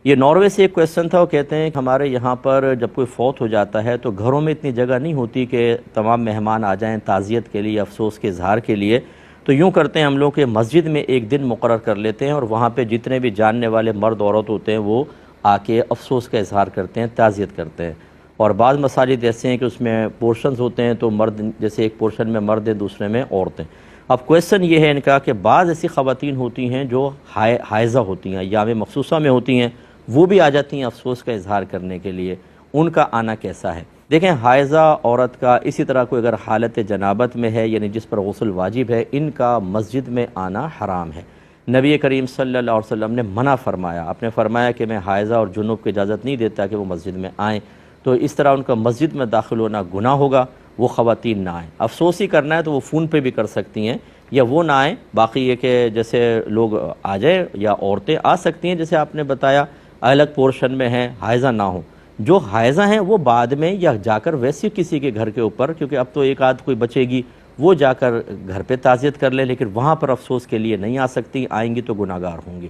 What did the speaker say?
یہ ناروے سے ایک کویسچن تھا، وہ کہتے ہیں کہ ہمارے یہاں پر جب کوئی فوت ہو جاتا ہے تو گھروں میں اتنی جگہ نہیں ہوتی کہ تمام مہمان آ جائیں تعزیت کے لیے، افسوس کے اظہار کے لیے، تو یوں کرتے ہیں ہم لوگ کہ مسجد میں ایک دن مقرر کر لیتے ہیں اور وہاں پہ جتنے بھی جاننے والے مرد عورت ہوتے ہیں وہ آ کے افسوس کا اظہار کرتے ہیں، تعزیت کرتے ہیں۔ اور بعض مساجد ایسے ہیں کہ اس میں پورشنز ہوتے ہیں، تو مرد جیسے ایک پورشن میں مرد ہیں، دوسرے میں عورتیں۔ اب کویسچن یہ ہے ان کا کہ بعض ایسی خواتین ہوتی ہیں جو حائضہ ہوتی ہیں، ایام مخصوصہ میں ہوتی ہیں، وہ بھی آ جاتی ہیں افسوس کا اظہار کرنے کے لیے، ان کا آنا کیسا ہے؟ دیکھیں، حائضہ عورت کا اسی طرح کوئی اگر حالت جنابت میں ہے، یعنی جس پر غسل واجب ہے، ان کا مسجد میں آنا حرام ہے۔ نبی کریم صلی اللہ علیہ وسلم نے منع فرمایا، آپ نے فرمایا کہ میں حائضہ اور جنوب کو اجازت نہیں دیتا کہ وہ مسجد میں آئیں، تو اس طرح ان کا مسجد میں داخل ہونا گناہ ہوگا، وہ خواتین نہ آئیں۔ افسوس ہی کرنا ہے تو وہ فون پہ بھی کر سکتی ہیں، یا وہ نہ آئیں۔ باقی یہ کہ جیسے لوگ آ جائیں یا عورتیں آ سکتی ہیں، جیسے آپ نے بتایا الگ پورشن میں ہیں، حائضہ نہ ہوں۔ جو حائضہ ہیں وہ بعد میں یا جا کر ویسے کسی کے گھر کے اوپر، کیونکہ اب تو ایک آدھ کوئی بچے گی، وہ جا کر گھر پہ تعزیت کر لے، لیکن وہاں پر افسوس کے لیے نہیں آ سکتی، آئیں گی تو گناہگار ہوں گی۔